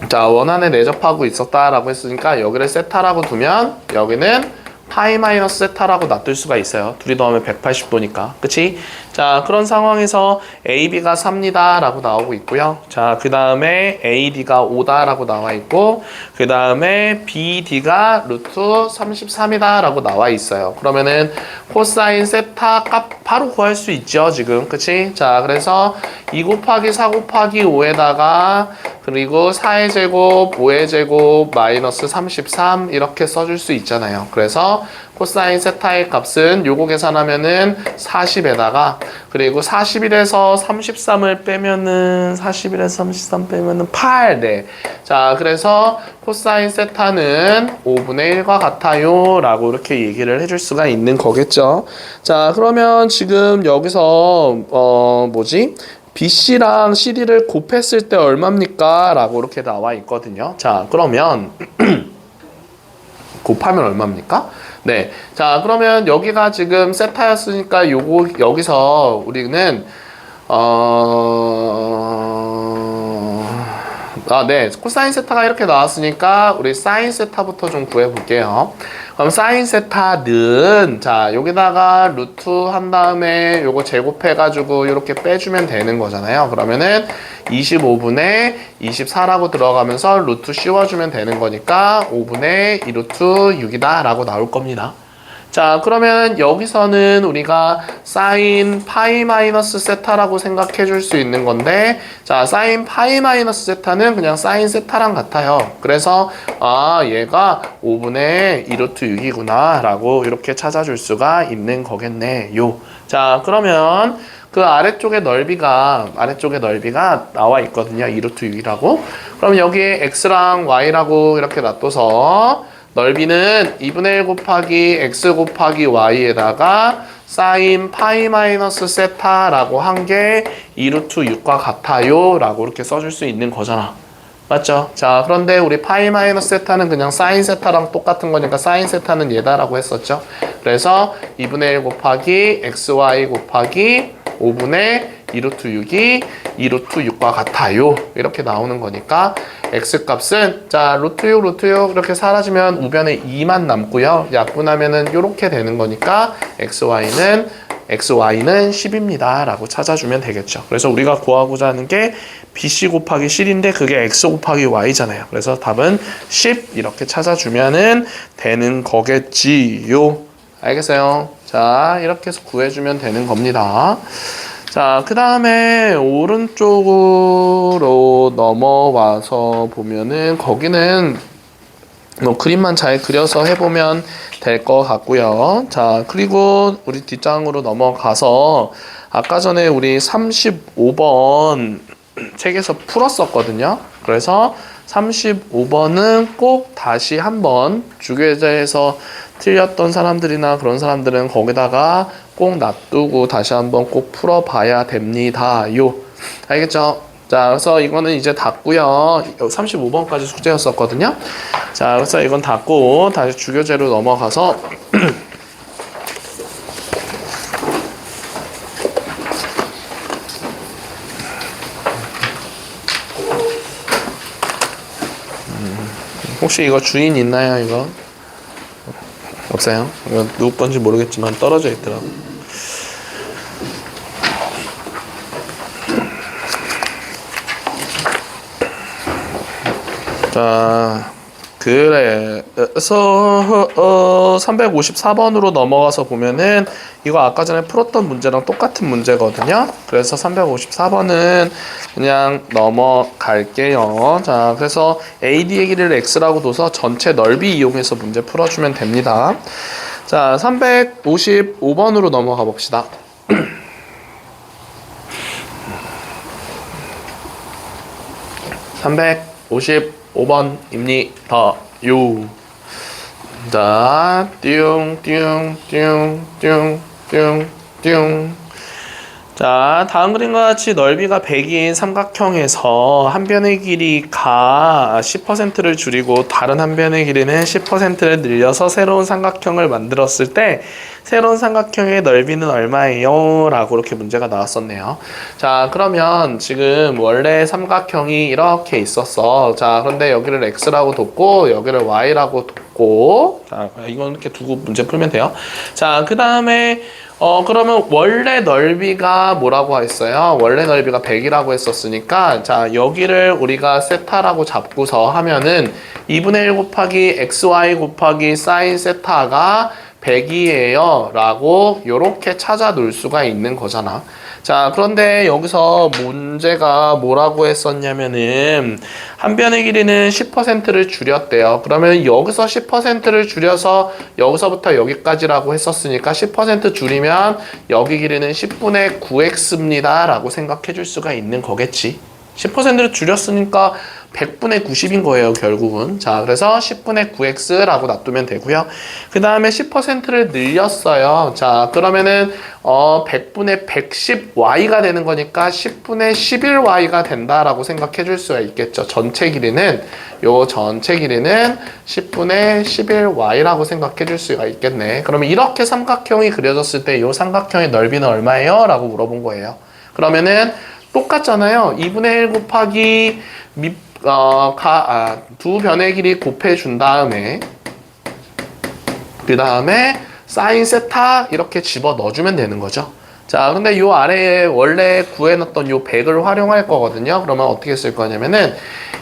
자, 원안에 내접하고 있었다라고 했으니까 여기를 세타라고 두면 여기는 파이 마이너스 세타라고 놔둘 수가 있어요. 둘이 더하면 180도니까. 그치? 자, 그런 상황에서 AB가 3이다 라고 나오고 있고요. 자, 그 다음에 AD가 5다 라고 나와 있고 그 다음에 BD가 루트 33이다 라고 나와 있어요. 그러면은 코사인 세타 값 바로 구할 수 있죠, 지금. 그치? 자, 그래서 2 곱하기 4 곱하기 5에다가 그리고 4의 제곱, 5의 제곱, 마이너스 33 이렇게 써줄 수 있잖아요. 그래서 코사인 세타의 값은 요거 계산하면은 40에다가 그리고 41에서 33을 빼면은 41에서 33 빼면은 8. 네. 자, 그래서 코사인 세타는 5분의 1과 같아요 라고 이렇게 얘기를 해줄 수가 있는 거겠죠. 자, 그러면 지금 여기서 BC랑 CD를 곱했을 때 얼마입니까? 라고 이렇게 나와 있거든요. 자, 그러면 곱하면 얼마입니까? 네. 자, 그러면 여기가 지금 세타였으니까 여기서 우리는 네. 코사인 세타가 이렇게 나왔으니까 우리 사인 세타부터 좀 구해볼게요. 그럼 사인 세타는 자 여기다가 루트 한 다음에 요거 제곱해가지고 이렇게 빼주면 되는 거잖아요. 그러면은 25분의 24라고 들어가면서 루트 씌워주면 되는 거니까 5분의 2루트 6이다 라고 나올 겁니다. 자 그러면 여기서는 우리가 사인 파이 마이너스 세타라고 생각해 줄 수 있는 건데 자 사인 파이 마이너스 세타는 그냥 사인 세타랑 같아요. 그래서 얘가 5분의 2루트 6이구나 라고 이렇게 찾아줄 수가 있는 거겠네요. 자 그러면 그 아래쪽에 넓이가 나와 있거든요. 2루트 6이라고. 그럼 여기에 x랑 y라고 이렇게 놔둬서 넓이는 2분의 1 곱하기 x 곱하기 y에다가 사인 파이 마이너스 세타라고 한 게 2루트 6과 같아요 라고 이렇게 써줄 수 있는 거잖아. 맞죠? 자 그런데 우리 파이 마이너스 세타는 그냥 사인 세타랑 똑같은 거니까 사인 세타는 얘다라고 했었죠. 그래서 2분의 1 곱하기 xy 곱하기 5분의 2루트 6이 2루트 6과 같아요. 이렇게 나오는 거니까 x값은 자 루트 6 이렇게 사라지면 우변에 2만 남고요. 약분하면은 이렇게 되는 거니까 xy는 10입니다 라고 찾아주면 되겠죠. 그래서 우리가 구하고자 하는 게 bc 곱하기 c인데 그게 x 곱하기 y잖아요. 그래서 답은 10 이렇게 찾아주면은 되는 거겠지요. 알겠어요? 자 이렇게 해서 구해주면 되는 겁니다. 자, 그 다음에 오른쪽으로 넘어와서 보면은 거기는 뭐 그림만 잘 그려서 해보면 될 것 같고요. 자, 그리고 우리 뒷장으로 넘어가서 아까 전에 우리 35번 책에서 풀었었거든요. 그래서 35번은 꼭 다시 한번 주교재에서 틀렸던 사람들이나 그런 사람들은 거기다가 꼭 놔두고 다시 한번 꼭 풀어봐야 됩니다요. 알겠죠? 자, 그래서 이거는 이제 닫고요. 35번까지 숙제였었거든요. 자, 그래서 이건 닫고 다시 주교재로 넘어가서 혹시 이거 주인 있나요, 이거? 없어요? 이거 누구 건지 모르겠지만 떨어져 있더라고. 자, 그래서 354번으로 넘어가서 보면은 이거 아까 전에 풀었던 문제랑 똑같은 문제거든요. 그래서 354번은 그냥 넘어갈게요. 자, 그래서 AD의 길이를 x라고 둬서 전체 넓이 이용해서 문제 풀어주면 됩니다. 자, 355번으로 넘어가 봅시다. 355번입니다. 자, 띵띵띵띵띵띵띵. 자, 다음 그림과 같이 넓이가 100인 삼각형에서 한 변의 길이가 10%를 줄이고 다른 한 변의 길이는 10%를 늘려서 새로운 삼각형을 만들었을 때 새로운 삼각형의 넓이는 얼마예요? 라고 이렇게 문제가 나왔었네요. 자, 그러면 지금 원래 삼각형이 이렇게 있었어. 자, 그런데 여기를 x라고 뒀고 여기를 y라고 뒀고 자, 이건 이렇게 두고 문제 풀면 돼요. 자, 그 다음에 그러면 원래 넓이가 뭐라고 했어요? 원래 넓이가 100이라고 했었으니까 자 여기를 우리가 세타라고 잡고서 하면은 2분의 1 곱하기 xy 곱하기 사인 세타가 100이에요 라고 요렇게 찾아 놓을 수가 있는 거잖아. 자, 그런데 여기서 문제가 뭐라고 했었냐면은 한 변의 길이는 10%를 줄였대요. 그러면 여기서 10%를 줄여서 여기서부터 여기까지라고 했었으니까 10% 줄이면 여기 길이는 10분의 9x입니다 라고 생각해 줄 수가 있는 거겠지. 10%를 줄였으니까 100분의 90인 거예요, 결국은. 자, 그래서 10분의 9x라고 놔두면 되고요. 그 다음에 10%를 늘렸어요. 자, 그러면은 100분의 110y가 되는 거니까 10분의 11y가 된다라고 생각해 줄 수가 있겠죠. 전체 길이는 10분의 11y라고 생각해 줄 수가 있겠네. 그러면 이렇게 삼각형이 그려졌을 때 이 삼각형의 넓이는 얼마예요? 라고 물어본 거예요. 그러면은 똑같잖아요. 2분의 1 곱하기 두 변의 길이 곱해준 다음에 그 다음에 사인 세타 이렇게 집어 넣어주면 되는 거죠. 자, 근데 요 아래에 원래 구해놨던 요 100을 활용할 거거든요. 그러면 어떻게 쓸 거냐면은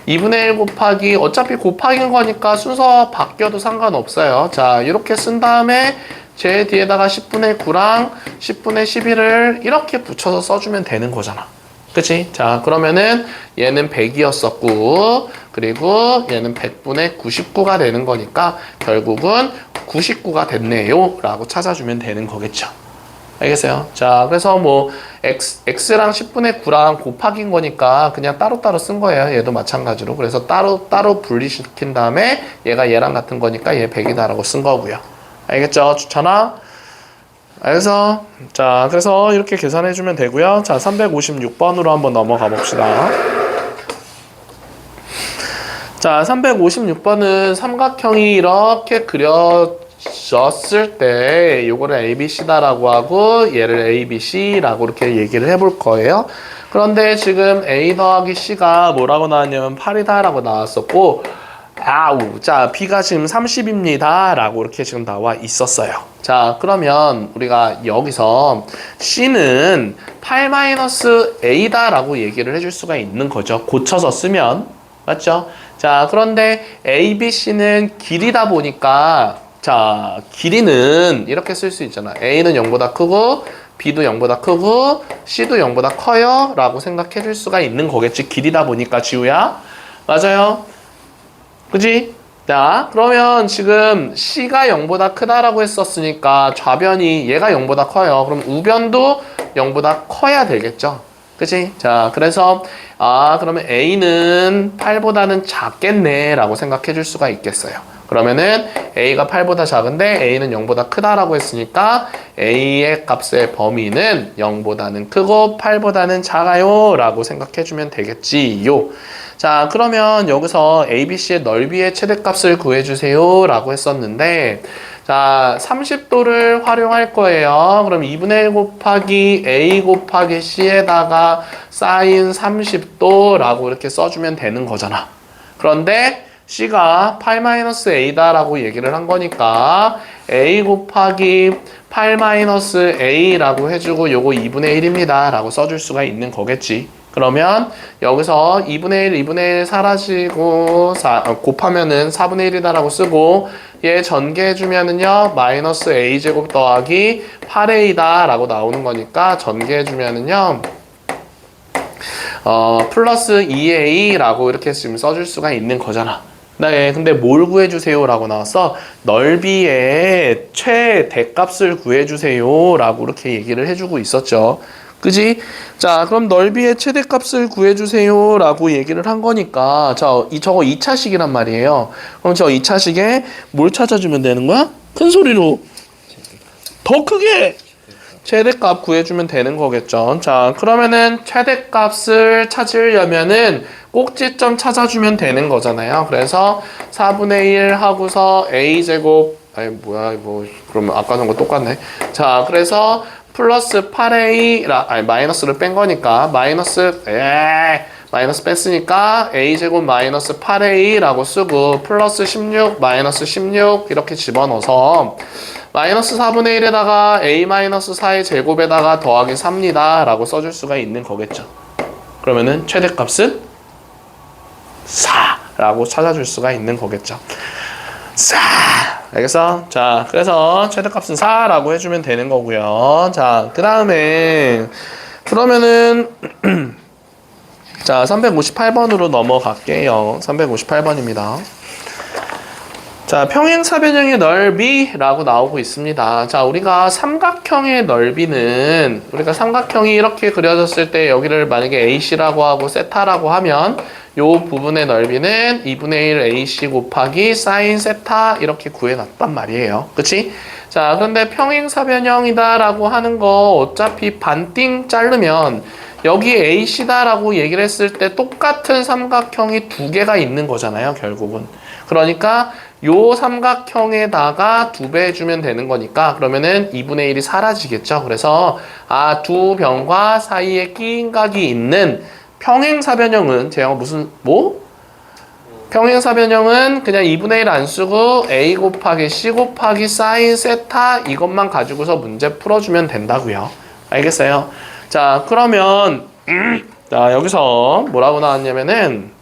2분의 1 곱하기 어차피 곱하기인 거니까 순서 바뀌어도 상관없어요. 자, 이렇게 쓴 다음에 제 뒤에다가 10분의 9랑 10분의 11을 이렇게 붙여서 써주면 되는 거잖아. 그치? 자, 그러면은 얘는 100이었었고 그리고 얘는 100분의 99가 되는 거니까 결국은 99가 됐네요 라고 찾아주면 되는 거겠죠. 알겠어요? 자, 그래서 뭐 x랑 10분의 9랑 곱하기인 거니까 그냥 따로따로 쓴 거예요. 얘도 마찬가지로. 그래서 따로 분리시킨 다음에 얘가 얘랑 같은 거니까 얘 100이다 라고 쓴 거고요. 알겠죠? 추천아? 알겠어? 자, 그래서 이렇게 계산해 주면 되고요. 자, 356번으로 한번 넘어가 봅시다. 자, 356번은 삼각형이 이렇게 그려졌을 때 요거를 ABC다라고 하고 얘를 ABC라고 이렇게 얘기를 해볼 거예요. 그런데 지금 A 더하기 C가 뭐라고 나왔냐면 8이다 라고 나왔었고 자, B가 지금 30입니다 라고 이렇게 지금 나와 있었어요. 자, 그러면 우리가 여기서 C는 8-A다 라고 얘기를 해줄 수가 있는 거죠. 고쳐서 쓰면. 맞죠? 자, 그런데 A, B, C는 길이다 보니까 자, 길이는 이렇게 쓸 수 있잖아. A는 0보다 크고 B도 0보다 크고 C도 0보다 커요 라고 생각해 줄 수가 있는 거겠지. 길이다 보니까 지우야. 맞아요? 그지? 자, 그러면 지금 C가 0보다 크다라고 했었으니까 좌변이 얘가 0보다 커요. 그럼 우변도 0보다 커야 되겠죠? 그치? 자, 그래서 그러면 A는 8보다는 작겠네 라고 생각해 줄 수가 있겠어요. 그러면은 A가 8보다 작은데 A는 0보다 크다라고 했으니까 A의 값의 범위는 0보다는 크고 8보다는 작아요 라고 생각해 주면 되겠지요. 자, 그러면 여기서 ABC의 넓이의 최대값을 구해주세요 라고 했었는데 자, 30도를 활용할 거예요. 그럼 2분의 1 곱하기 A 곱하기 C에다가 사인 30도 라고 이렇게 써주면 되는 거잖아. 그런데 C가 8-A다 라고 얘기를 한 거니까 A 곱하기 8-A 라고 해주고 요거 2분의 1입니다 라고 써줄 수가 있는 거겠지. 그러면 여기서 2분의 1, 2분의 1 사라지고 곱하면은 4분의 1이다 라고 쓰고 얘 전개해주면은요 마이너스 a제곱 더하기 8a다 라고 나오는 거니까 전개해주면은요 플러스 2a 라고 이렇게 지금 써줄 수가 있는 거잖아. 네, 근데 뭘 구해주세요 라고 나왔어? 넓이의 최대값을 구해주세요 라고 이렇게 얘기를 해주고 있었죠. 그지? 자, 그럼 넓이의 최대값을 구해주세요 라고 얘기를 한 거니까 저거 2차식이란 말이에요. 그럼 저 2차식에 뭘 찾아주면 되는 거야? 큰 소리로 더 크게 최대값 구해주면 되는 거겠죠. 자, 그러면은 최대값을 찾으려면은 꼭지점 찾아주면 되는 거잖아요. 그래서 4분의 1 하고서 a제곱 그러면 아까 전거 똑같네. 자, 그래서 플러스 8a 마이너스를 뺀 거니까 마이너스 뺐으니까 a제곱 마이너스 8a라고 쓰고 플러스 16 마이너스 16 이렇게 집어넣어서 마이너스 4분의 1에다가 a 마이너스 4의 제곱에다가 더하기 3입니다 라고 써줄 수가 있는 거겠죠. 그러면은 최대값은 4 라고 찾아줄 수가 있는 거겠죠. 4 알겠어? 자, 그래서 최대값은 4라고 해주면 되는 거고요. 자, 그 다음에 그러면은 자, 358번으로 넘어갈게요. 358번입니다. 자, 평행사변형의 넓이라고 나오고 있습니다. 자, 우리가 삼각형의 넓이는 우리가 삼각형이 이렇게 그려졌을 때 여기를 만약에 AC라고 하고 세타라고 하면 요 부분의 넓이는 2분의 1 AC 곱하기 사인 세타 이렇게 구해놨단 말이에요. 그치? 자, 그런데 평행사변형이다 라고 하는 거 어차피 반띵 자르면 여기 AC다 라고 얘기를 했을 때 똑같은 삼각형이 두 개가 있는 거잖아요, 결국은. 그러니까 요 삼각형에다가 2배 해주면 되는 거니까 그러면은 2분의 1이 사라지겠죠. 그래서 두 변과 사이에 끼인 각이 있는 평행사변형은 제가 무슨 평행사변형은 그냥 2분의 1 안 쓰고 A 곱하기 C 곱하기 사인 세타 이것만 가지고서 문제 풀어주면 된다고요. 알겠어요? 자, 그러면 자, 여기서 뭐라고 나왔냐면은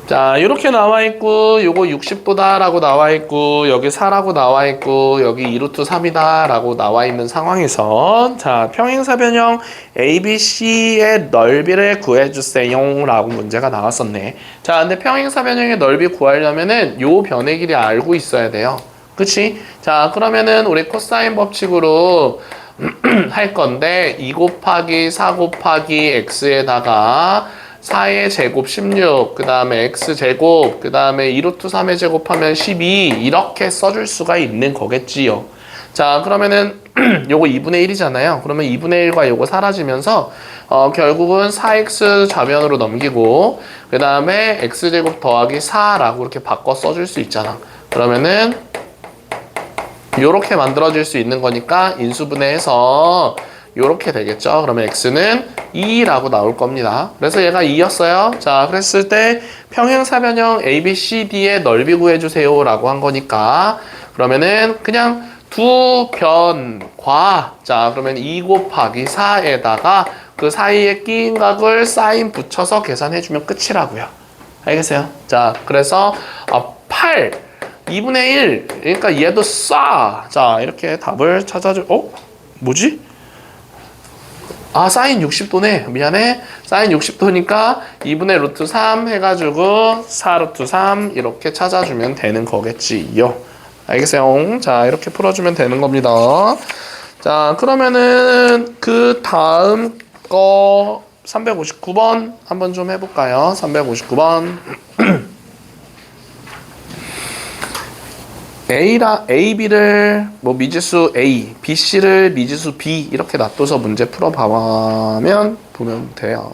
자, 이렇게 나와 있고 요거 60도다 라고 나와 있고 여기 4라고 나와 있고 여기 2루트 3이다 라고 나와 있는 상황에서 자, 평행사변형 ABC의 넓이를 구해주세요 라고 문제가 나왔었네. 자, 근데 평행사변형의 넓이 구하려면은 요 변의 길이 알고 있어야 돼요. 그치? 자, 그러면은 우리 코사인 법칙으로 할 건데 2 곱하기 4 곱하기 x에다가 4의 제곱 16, 그 다음에 x제곱, 그 다음에 2루트 3의 제곱하면 12 이렇게 써줄 수가 있는 거겠지요. 자, 그러면은 요거 2분의 1이잖아요. 그러면 2분의 1과 요거 사라지면서 결국은 4x 좌변으로 넘기고 그 다음에 x제곱 더하기 4라고 이렇게 바꿔 써줄 수 있잖아. 그러면은 요렇게 만들어질 수 있는 거니까 인수분해해서 요렇게 되겠죠. 그러면 x는 2라고 나올 겁니다. 그래서 얘가 2였어요. 자, 그랬을 때 평행사변형 ABCD의 넓이 구해주세요 라고 한 거니까 그러면은 그냥 두 변과 자, 그러면 2 곱하기 4에다가 그 사이에 끼인 각을 사인 붙여서 계산해주면 끝이라고요. 알겠어요? 자, 그래서 8 2분의 1 그러니까 얘도 싸. 자, 이렇게 답을 찾아줘. 뭐지? 아, 사인 60도네. 미안해. 사인 60도니까 2분의 루트 3 해가지고 4 루트 3 이렇게 찾아주면 되는 거겠지요. 알겠어요? 자, 이렇게 풀어주면 되는 겁니다. 자, 그러면은 그 다음 거 359번 한번 좀 해볼까요? 359번. A, B를 뭐 미지수 A, B, C를 미지수 B 이렇게 놔둬서 문제 풀어보면 돼요.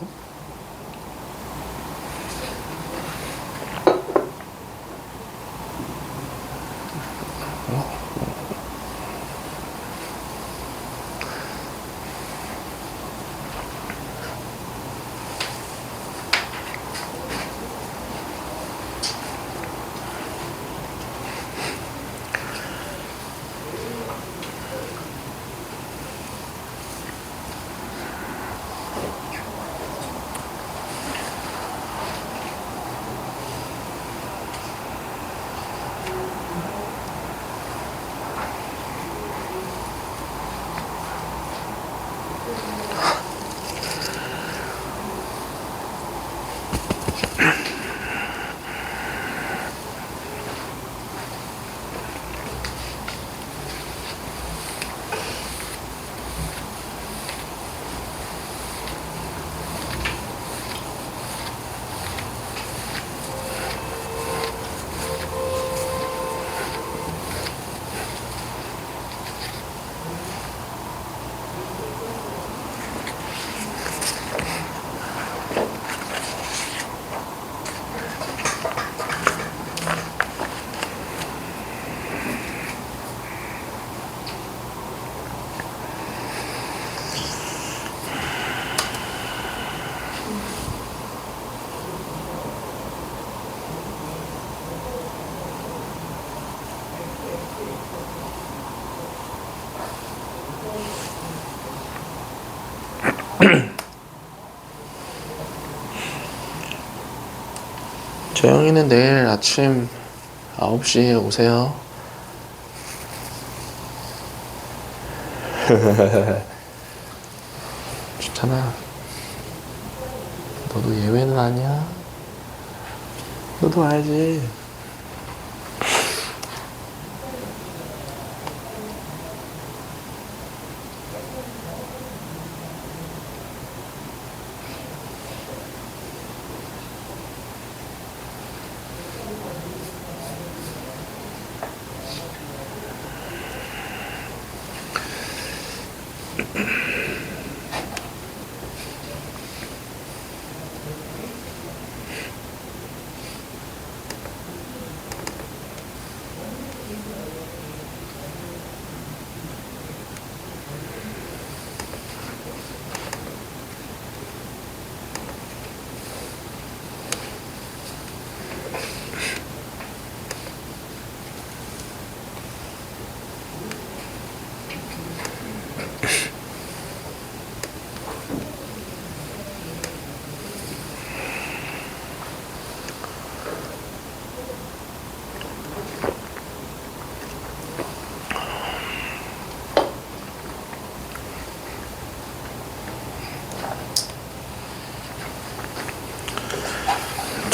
재영이는 내일 아침 9시에 오세요. 좋잖아. 너도 예외는 아니야. 너도 알지.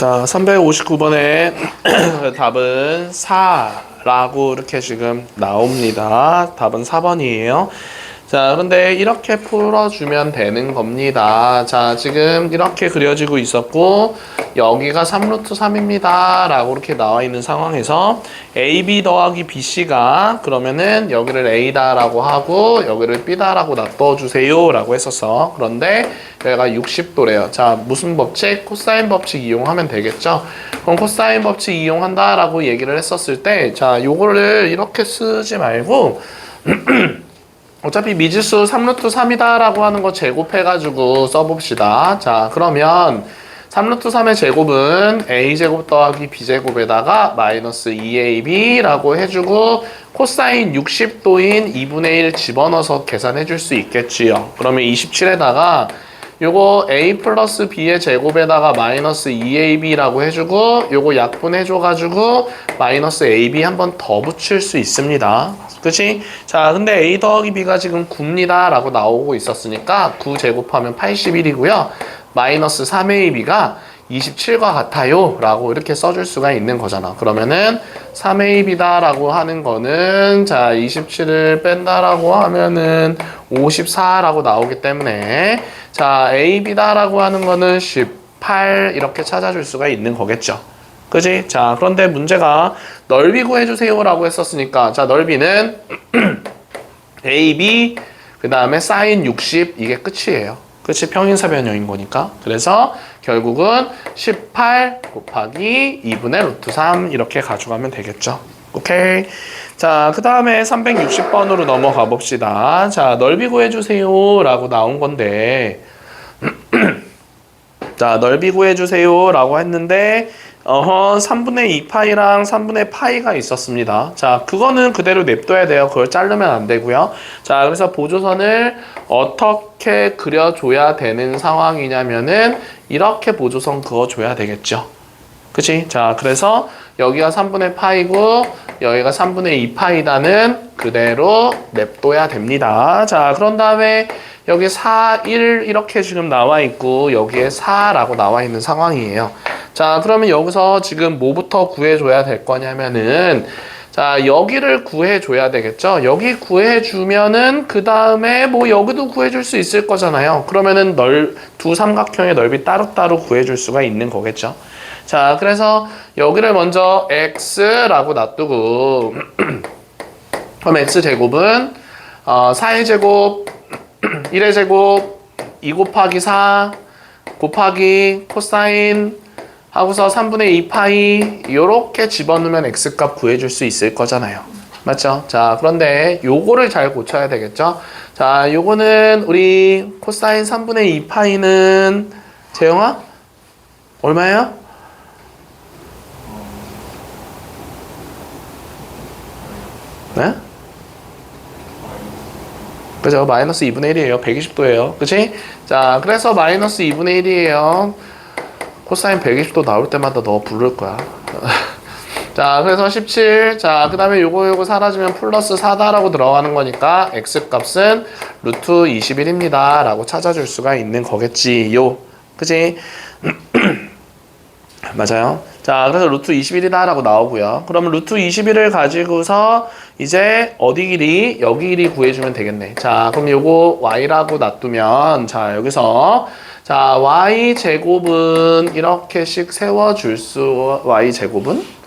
자, 359번에 답은 4라고 이렇게 지금 나옵니다. 답은 4번이에요. 자, 그런데 이렇게 풀어주면 되는 겁니다. 자, 지금 이렇게 그려지고 있었고 여기가 3루트 3입니다 라고 이렇게 나와 있는 상황에서 AB 더하기 BC가 그러면은 여기를 A다 라고 하고 여기를 B다 라고 놔둬주세요 라고 했었어. 그런데 여기가 60도래요. 자, 무슨 법칙? 코사인 법칙 이용하면 되겠죠? 그럼 코사인 법칙 이용한다 라고 얘기를 했었을 때 자, 요거를 이렇게 쓰지 말고 어차피 미지수 3루트 3이다 라고 하는 거 제곱해가지고 써봅시다. 자, 그러면 3루트 3의 제곱은 a제곱 더하기 b제곱에다가 마이너스 2ab 라고 해주고 코사인 60도인 2분의 1 집어넣어서 계산해 줄 수 있겠지요. 그러면 27에다가 요거 a 플러스 b의 제곱에다가 마이너스 2ab 라고 해주고 요거 약분해줘가지고 마이너스 ab 한 번 더 붙일 수 있습니다. 그치? 자, 근데 a 더하기 b가 지금 9입니다 라고 나오고 있었으니까 9 제곱하면 81이고요. 마이너스 3ab가 27과 같아요 라고 이렇게 써줄 수가 있는 거잖아. 그러면은 3ab다 라고 하는 거는 자 27을 뺀다 라고 하면은 54 라고 나오기 때문에 자 ab다 라고 하는 거는 18 이렇게 찾아줄 수가 있는 거겠죠. 그지? 자, 그런데 문제가 넓이 구해주세요 라고 했었으니까 자 넓이는 AB 그 다음에 사인 60 이게 끝이에요. 끝이 평행사변형인 거니까. 그래서 결국은 18 곱하기 2분의 루트 3 이렇게 가져가면 되겠죠. 오케이. 자, 그 다음에 360번으로 넘어가 봅시다. 자, 넓이 구해주세요 라고 나온 건데 자, 넓이 구해주세요 라고 했는데 3분의 2파이랑 3분의 파이가 있었습니다. 자, 그거는 그대로 냅둬야 돼요. 그걸 자르면 안 되고요. 자, 그래서 보조선을 어떻게 그려줘야 되는 상황이냐면은 이렇게 보조선 그어줘야 되겠죠. 그치? 자, 그래서 여기가 3분의 파이고 여기가 3분의 2파이다는 그대로 냅둬야 됩니다. 자, 그런 다음에 여기 4, 1 이렇게 지금 나와 있고 여기에 4라고 나와 있는 상황이에요. 자, 그러면 여기서 지금 뭐부터 구해줘야 될 거냐면은 자, 여기를 구해줘야 되겠죠? 여기 구해주면은 그 다음에 뭐 여기도 구해줄 수 있을 거잖아요. 그러면은 두 삼각형의 넓이 따로따로 구해줄 수가 있는 거겠죠? 자, 그래서 여기를 먼저 x라고 놔두고 그럼 x제곱은 4의 제곱 1의 제곱 2 곱하기 4 곱하기 코사인 하고서 3분의 2파이 요렇게 집어넣으면 x값 구해줄 수 있을 거잖아요. 맞죠? 자, 그런데 요거를 잘 고쳐야 되겠죠? 자, 요거는 우리 코사인 3분의 2파이는 재영아? 얼마예요? 네? 그죠? 마이너스 2분의 1이에요. 120도예요. 그치? 자, 그래서 마이너스 2분의 1이에요. 코사인 120도 나올 때마다 너 부를 거야. 자, 그래서 17. 자, 그 다음에 요거 사라지면 플러스 4다라고 들어가는 거니까 x값은 루트 21입니다. 라고 찾아줄 수가 있는 거겠지요. 그치? 맞아요. 자, 그래서 루트 21이다 라고 나오고요. 그러면 루트 21을 가지고서 이제 어디 길이? 여기 길이 구해주면 되겠네. 자, 그럼 요거 y라고 놔두면 자, 여기서 자, y제곱은 이렇게씩 세워줄 수 y제곱은?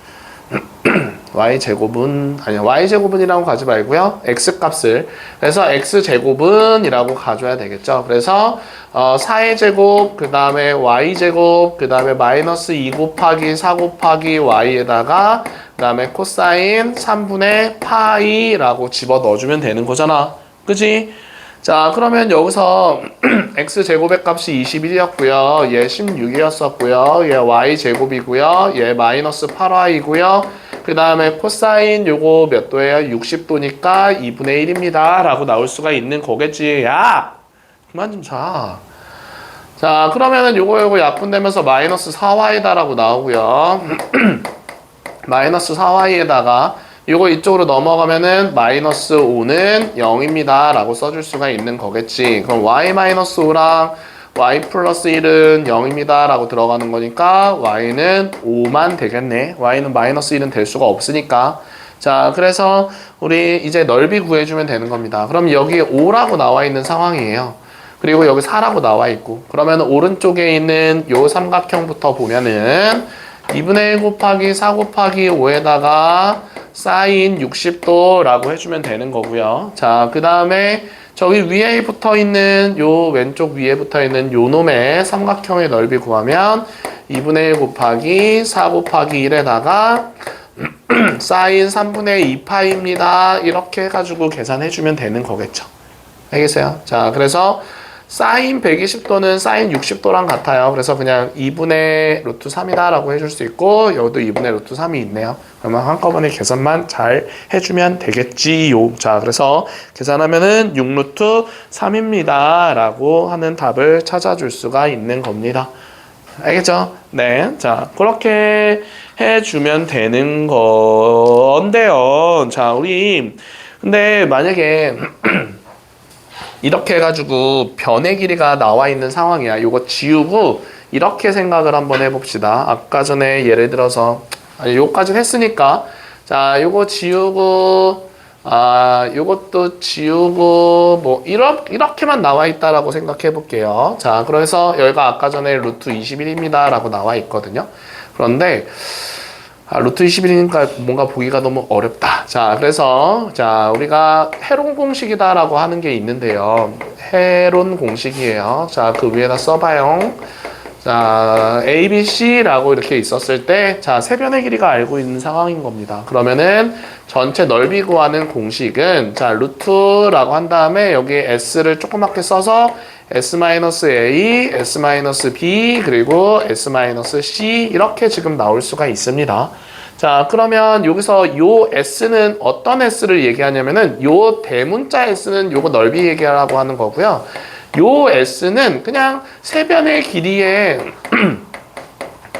y제곱은 아니야, y제곱은이라고 가지 말고요. x값을 그래서 x제곱은 이라고 가져야 되겠죠. 그래서 4의 제곱 그 다음에 y제곱 그 다음에 마이너스 2 곱하기 4 곱하기 y에다가 그 다음에 코사인 3분의 파이라고 집어 넣어주면 되는 거잖아. 그치? 자, 그러면 여기서 x제곱의 값이 21이었고요. 얘 16이었었고요. 얘 y제곱이고요. 얘 마이너스 8y이고요. 그 다음에 코사인 요거 몇 도예요? 60도니까 2분의 1입니다. 라고 나올 수가 있는 거겠지. 야! 그만 좀 자. 자, 그러면은 요거 약분되면서 마이너스 4y다 라고 나오고요. 마이너스 4y에다가 요거 이쪽으로 넘어가면은 마이너스 5는 0입니다 라고 써줄 수가 있는 거겠지. 그럼 y-5랑 y 플러스 1은 0입니다 라고 들어가는 거니까 y는 5만 되겠네. y는 마이너스 1은 될 수가 없으니까. 자, 그래서 우리 이제 넓이 구해주면 되는 겁니다. 그럼 여기 5라고 나와 있는 상황이에요. 그리고 여기 4라고 나와 있고, 그러면 오른쪽에 있는 요 삼각형부터 보면은 2분의 1 곱하기 4 곱하기 5에다가 사인 60도라고 해주면 되는 거고요. 자, 그 다음에 저기 위에 붙어 있는 요 왼쪽 위에 붙어 있는 요 놈의 삼각형의 넓이 구하면 2분의 1 곱하기 4 곱하기 1에다가 사인 3분의 2파입니다. 이렇게 해가지고 계산해주면 되는 거겠죠. 알겠어요? 자, 그래서 사인 120도는 사인 60도랑 같아요. 그래서 그냥 2분의 루트 3이다 라고 해줄 수 있고, 여기도 2분의 루트 3이 있네요. 그러면 한꺼번에 계산만 잘 해주면 되겠지요. 자, 그래서 계산하면은 6루트 3입니다 라고 하는 답을 찾아줄 수가 있는 겁니다. 알겠죠? 네. 자, 그렇게 해주면 되는 건데요. 자, 우리 근데 만약에 이렇게 해가지고 변의 길이가 나와 있는 상황이야. 이거 지우고 이렇게 생각을 한번 해봅시다. 아까 전에 예를 들어서 요까지 했으니까, 자, 요거 지우고 요것도 지우고 뭐 이렇게만 나와 있다라고 생각해 볼게요. 자, 그래서 여기가 아까 전에 루트 21입니다 라고 나와 있거든요. 그런데 루트 21이니까 뭔가 보기가 너무 어렵다. 자, 그래서 자, 우리가 헤론 공식이다라고 하는 게 있는데요. 헤론 공식이에요. 자, 그 위에다 써봐요. 자, ABC라고 이렇게 있었을 때, 자, 세변의 길이가 알고 있는 상황인 겁니다. 그러면은 전체 넓이 구하는 공식은, 자, 루트라고 한 다음에 여기 S를 조그맣게 써서 S-A, S-B, 그리고 S-C 이렇게 지금 나올 수가 있습니다. 자, 그러면 여기서 요 S는 어떤 S를 얘기하냐면은 요 대문자 S는 요거 넓이 얘기하라고 하는 거고요. 요 S는 그냥 세변의 길이의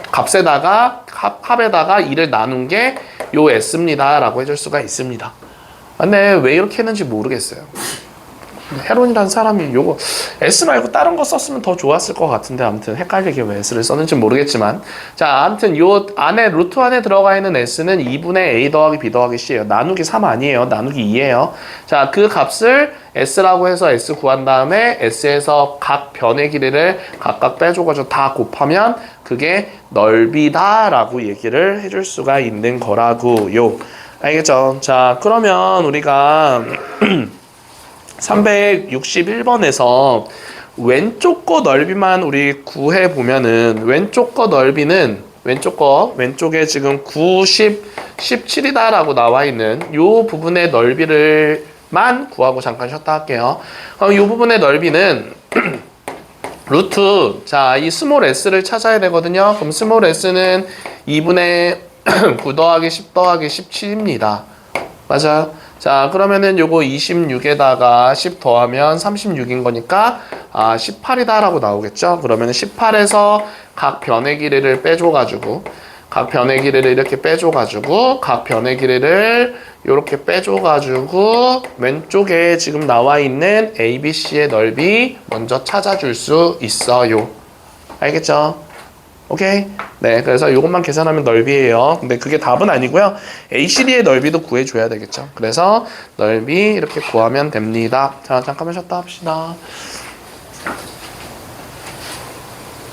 값에다가 합에다가 2를 나눈 게 요 S입니다 라고 해줄 수가 있습니다. 근데 왜 이렇게 했는지 모르겠어요. 헤론이라는 사람이 요거 S 말고 다른 거 썼으면 더 좋았을 것 같은데, 아무튼 헷갈리게 왜 S를 썼는지 모르겠지만, 자, 아무튼 요 안에 루트 안에 들어가 있는 S는 2분의 A 더하기 B 더하기 C예요. 나누기 3 아니에요. 나누기 2예요. 자, 그 값을 S라고 해서 S 구한 다음에 S에서 각 변의 길이를 각각 빼줘가지고 다 곱하면 그게 넓이다 라고 얘기를 해줄 수가 있는 거라고요. 알겠죠? 자, 그러면 우리가 361번에서 왼쪽 거 넓이만 우리 구해 보면은, 왼쪽 거 넓이는 왼쪽에 지금 90, 17이다 라고 나와 있는 요 부분의 넓이를만 구하고 잠깐 쉬었다 할게요. 그럼 요 부분의 넓이는 루트, 자, 이 스몰 s를 찾아야 되거든요. 그럼 스몰 s는 2분의 9 더하기 10 더하기 17입니다. 맞아요. 자, 그러면은 요거 26에다가 10 더하면 36인 거니까 18이다 라고 나오겠죠. 그러면 18에서 각 변의 길이를 빼줘가지고, 각 변의 길이를 이렇게 빼줘가지고, 각 변의 길이를 이렇게 빼줘가지고 왼쪽에 지금 나와 있는 ABC의 넓이 먼저 찾아줄 수 있어요. 알겠죠? 오케이? 네, 그래서 이것만 계산하면 넓이에요. 근데 그게 답은 아니고요. ACD의 넓이도 구해줘야 되겠죠. 그래서 넓이 이렇게 구하면 됩니다. 자, 잠깐만 쉬었다 합시다.